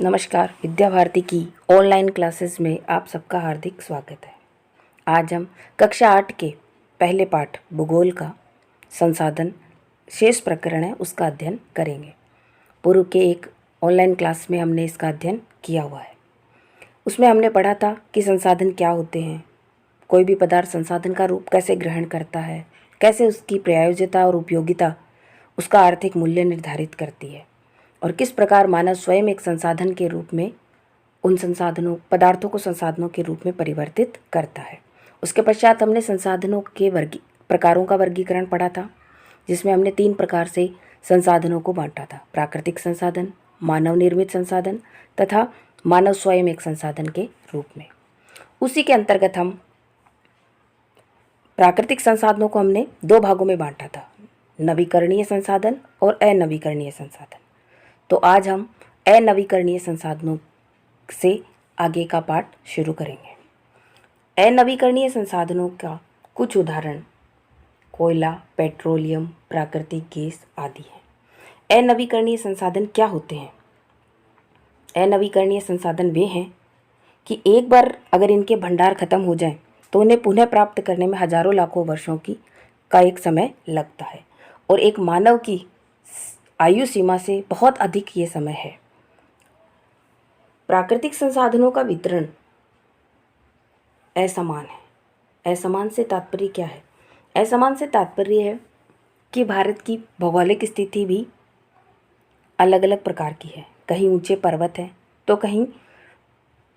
नमस्कार। विद्या भारती की online classes में आप सबका हार्दिक स्वागत है। आज हम कक्षा 8 के पहले पाठ भूगोल का संसाधन शेष प्रकरण है उसका अध्ययन करेंगे। पूर्व के एक ऑनलाइन क्लास में हमने इसका अध्ययन किया हुआ है। उसमें हमने पढ़ा था कि संसाधन क्या होते हैं, कोई भी पदार्थ संसाधन का रूप कैसे ग्रहण करता है, कैसे उसकी प्रयोज्यता और उपयोगिता उसका आर्थिक मूल्य निर्धारित करती है और किस प्रकार मानव स्वयं एक संसाधन के रूप में उन पदार्थों को संसाधनों के रूप में परिवर्तित करता है। उसके पश्चात हमने संसाधनों के प्रकारों का वर्गीकरण पढ़ा था, जिसमें हमने 3 प्रकार से संसाधनों को बांटा था: प्राकृतिक संसाधन, मानव निर्मित संसाधन तथा मानव स्वयं एक संसाधन के रूप में। उसी के अंतर्गत हम प्राकृतिक संसाधनों को हमने 2 भागों में बांटा था, नवीकरणीय संसाधन और अनवीकरणीय संसाधन। तो आज हम अनवीकरणीय संसाधनों से आगे का पाठ शुरू करेंगे। अनवीकरणीय संसाधनों का कुछ उदाहरण कोयला, पेट्रोलियम, प्राकृतिक गैस आदि हैं। अनवीकरणीय संसाधन क्या होते हैं? अनवीकरणीय संसाधन वे हैं कि एक बार अगर इनके भंडार खत्म हो जाएं तो उन्हें पुनः प्राप्त करने में हजारों लाखों वर्षों का एक समय लगता है और एक मानव की आयु सीमा से बहुत अधिक ये समय है। प्राकृतिक संसाधनों का वितरण असमान है। असमान से तात्पर्य क्या है? असमान से तात्पर्य है कि भारत की भौगोलिक स्थिति भी अलग अलग प्रकार की है। कहीं ऊंचे पर्वत हैं तो कहीं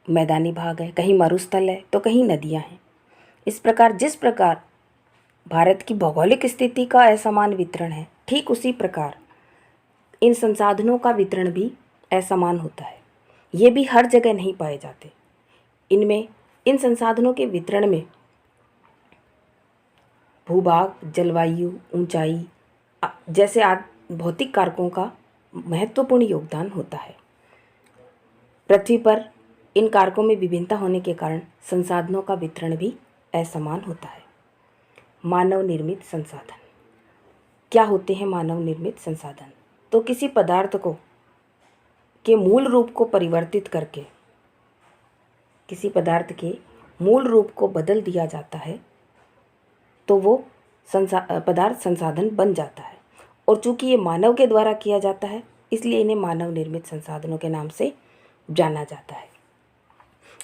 मैदानी भाग है, कहीं मरुस्थल है तो कहीं नदियां हैं। इस प्रकार जिस प्रकार भारत की भौगोलिक स्थिति का असमान वितरण है, ठीक उसी प्रकार इन संसाधनों का वितरण भी असमान होता है। ये भी हर जगह नहीं पाए जाते। इन संसाधनों के वितरण में भूभाग, जलवायु, ऊंचाई जैसे भौतिक कारकों का महत्वपूर्ण योगदान होता है। पृथ्वी पर इन कारकों में विभिन्नता होने के कारण संसाधनों का वितरण भी असमान होता है। मानव निर्मित संसाधन क्या होते हैं? मानव निर्मित संसाधन तो किसी पदार्थ के मूल रूप को परिवर्तित करके किसी पदार्थ के मूल रूप को बदल दिया जाता है तो वो पदार्थ संसाधन बन जाता है। और चूंकि ये मानव के द्वारा किया जाता है इसलिए इन्हें मानव निर्मित संसाधनों के नाम से जाना जाता है।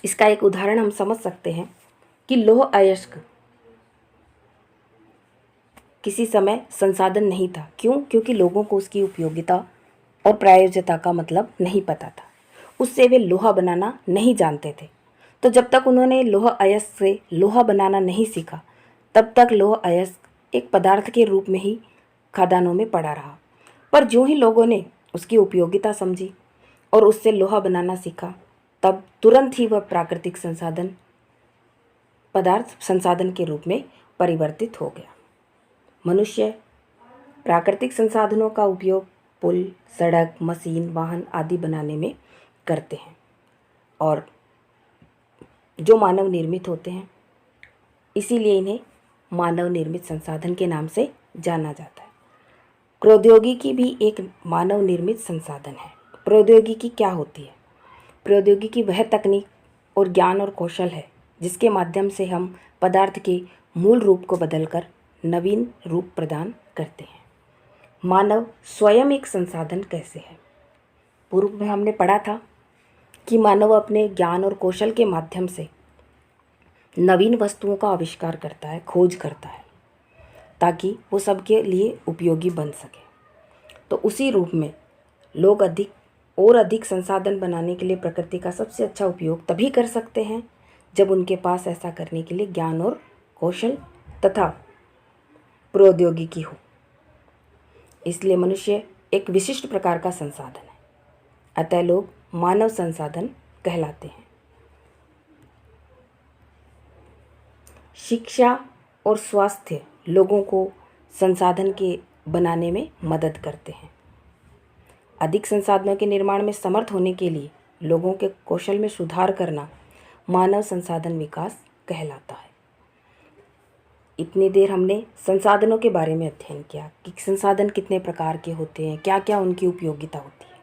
इसका एक उदाहरण हम समझ सकते हैं कि लौह अयस्क किसी समय संसाधन नहीं था। क्यों? क्योंकि लोगों को उसकी उपयोगिता और प्रयोज्यता का मतलब नहीं पता था। उससे वे लोहा बनाना नहीं जानते थे। तो जब तक उन्होंने लौह अयस्क से लोहा बनाना नहीं सीखा तब तक लौह अयस्क एक पदार्थ के रूप में ही खदानों में पड़ा रहा। पर जो ही लोगों ने उसकी उपयोगिता समझी और उससे लोहा बनाना सीखा तब तुरंत ही वह प्राकृतिक पदार्थ संसाधन के रूप में परिवर्तित हो गया। मनुष्य प्राकृतिक संसाधनों का उपयोग पुल, सड़क, मशीन, वाहन आदि बनाने में करते हैं और जो मानव निर्मित होते हैं, इसीलिए इन्हें मानव निर्मित संसाधन के नाम से जाना जाता है। प्रौद्योगिकी भी एक मानव निर्मित संसाधन है। प्रौद्योगिकी क्या होती है? प्रौद्योगिकी वह तकनीक और ज्ञान और कौशल है जिसके माध्यम से हम पदार्थ के मूल रूप को बदलकर नवीन रूप प्रदान करते हैं। मानव स्वयं एक संसाधन कैसे है? पूर्व में हमने पढ़ा था कि मानव अपने ज्ञान और कौशल के माध्यम से नवीन वस्तुओं का आविष्कार करता है, खोज करता है ताकि वो सबके लिए उपयोगी बन सके। तो उसी रूप में लोग अधिक संसाधन बनाने के लिए प्रकृति का सबसे अच्छा उपयोग तभी कर सकते हैं जब उनके पास ऐसा करने के लिए ज्ञान और कौशल तथा प्रौद्योगिकी हो। इसलिए मनुष्य एक विशिष्ट प्रकार का संसाधन है, अतः लोग मानव संसाधन कहलाते हैं। शिक्षा और स्वास्थ्य लोगों को संसाधन के बनाने में मदद करते हैं। अधिक संसाधनों के निर्माण में समर्थ होने के लिए लोगों के कौशल में सुधार करना मानव संसाधन विकास कहलाता है। इतनी देर हमने संसाधनों के बारे में अध्ययन किया कि संसाधन कितने प्रकार के होते हैं, क्या क्या उनकी उपयोगिता होती है।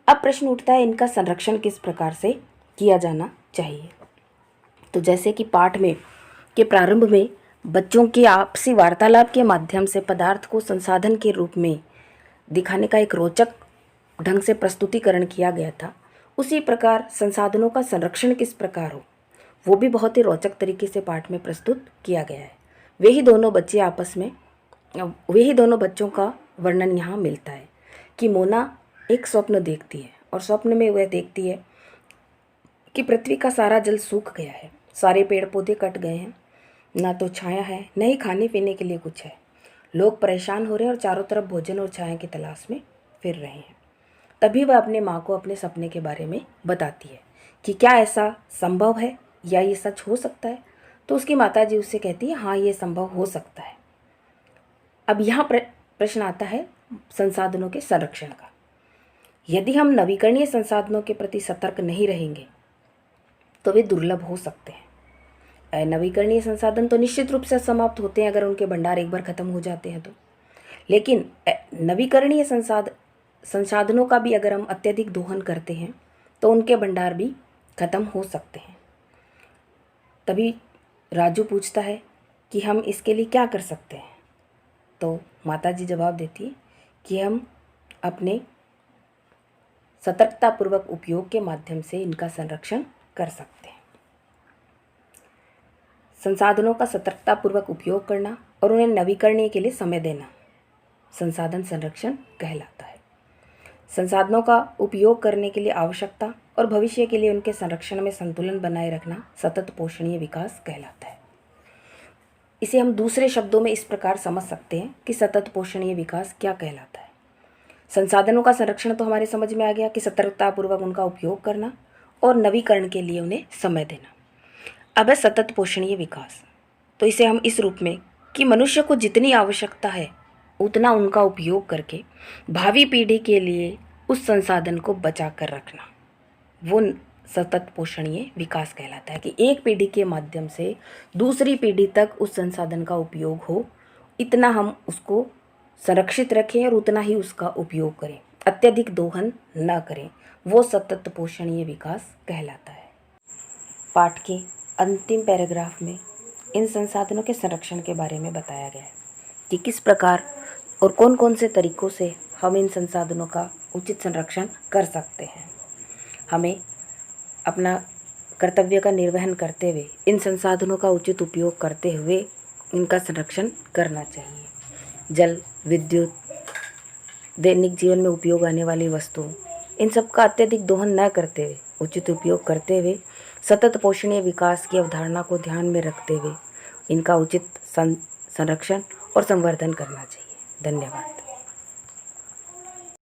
अब प्रश्न उठता है इनका संरक्षण किस प्रकार से किया जाना चाहिए। तो जैसे कि पाठ में के प्रारंभ में बच्चों की आपसी वार्तालाप के माध्यम से पदार्थ को संसाधन के रूप में दिखाने का एक रोचक ढंग से प्रस्तुतिकरण किया गया था, उसी प्रकार संसाधनों का संरक्षण किस प्रकार हो वो भी बहुत ही रोचक तरीके से पाठ में प्रस्तुत किया गया है। वही दोनों बच्चों का वर्णन यहाँ मिलता है कि मोना एक स्वप्न देखती है और स्वप्न में वह देखती है कि पृथ्वी का सारा जल सूख गया है, सारे पेड़ पौधे कट गए हैं, ना तो छाया है न ही खाने पीने के लिए कुछ है। लोग परेशान हो रहे हैं और चारों तरफ भोजन और छाया की तलाश में फिर रहे हैं। तभी वह अपने माँ को अपने सपने के बारे में बताती है कि क्या ऐसा संभव है या ये सच हो सकता है। तो उसकी माता जी उससे कहती है हाँ ये संभव हो सकता है। अब यहाँ प्रश्न आता है संसाधनों के संरक्षण का। यदि हम नवीकरणीय संसाधनों के प्रति सतर्क नहीं रहेंगे तो वे दुर्लभ हो सकते हैं। नवीकरणीय संसाधन तो निश्चित रूप से समाप्त होते हैं अगर उनके भंडार एक बार खत्म हो जाते हैं तो, लेकिन नवीकरणीय संसाधनों का भी अगर हम अत्यधिक दोहन करते हैं तो उनके भंडार भी खत्म हो सकते हैं। तभी राजू पूछता है कि हम इसके लिए क्या कर सकते हैं। तो माताजी जवाब देती है कि हम अपने सतर्कतापूर्वक उपयोग के माध्यम से इनका संरक्षण कर सकते हैं। संसाधनों का सतर्कतापूर्वक उपयोग करना और उन्हें नवीकरणीय के लिए समय देना संसाधन संरक्षण कहलाता है। संसाधनों का उपयोग करने के लिए आवश्यकता और भविष्य के लिए उनके संरक्षण में संतुलन बनाए रखना सतत पोषणीय विकास कहलाता है। इसे हम दूसरे शब्दों में इस प्रकार समझ सकते हैं कि सतत पोषणीय विकास क्या कहलाता है। संसाधनों का संरक्षण तो हमारे समझ में आ गया कि सतर्कतापूर्वक उनका उपयोग करना और नवीकरण के लिए उन्हें समय देना। अब है सतत पोषणीय विकास। तो इसे हम इस रूप में कि मनुष्य को जितनी आवश्यकता है उतना उनका उपयोग करके भावी पीढ़ी के लिए उस संसाधन को बचा कर रखना, वो सतत पोषणीय विकास कहलाता है। कि एक पीढ़ी के माध्यम से दूसरी पीढ़ी तक उस संसाधन का उपयोग हो, इतना हम उसको संरक्षित रखें और उतना ही उसका उपयोग करें, अत्यधिक दोहन न करें, वो सतत पोषणीय विकास कहलाता है। पाठ के अंतिम पैराग्राफ में इन संसाधनों के संरक्षण के बारे में बताया गया है कि किस प्रकार और कौन कौन से तरीकों से हम इन संसाधनों का उचित संरक्षण कर सकते हैं। हमें अपना कर्तव्य का निर्वहन करते हुए इन संसाधनों का उचित उपयोग करते हुए इनका संरक्षण करना चाहिए। जल, विद्युत, दैनिक जीवन में उपयोग आने वाली वस्तुओं, इन सब का अत्यधिक दोहन न करते हुए उचित उपयोग करते हुए सतत पोषणीय विकास की अवधारणा को ध्यान में रखते हुए इनका उचित संरक्षण और संवर्धन करना चाहिए। धन्यवाद।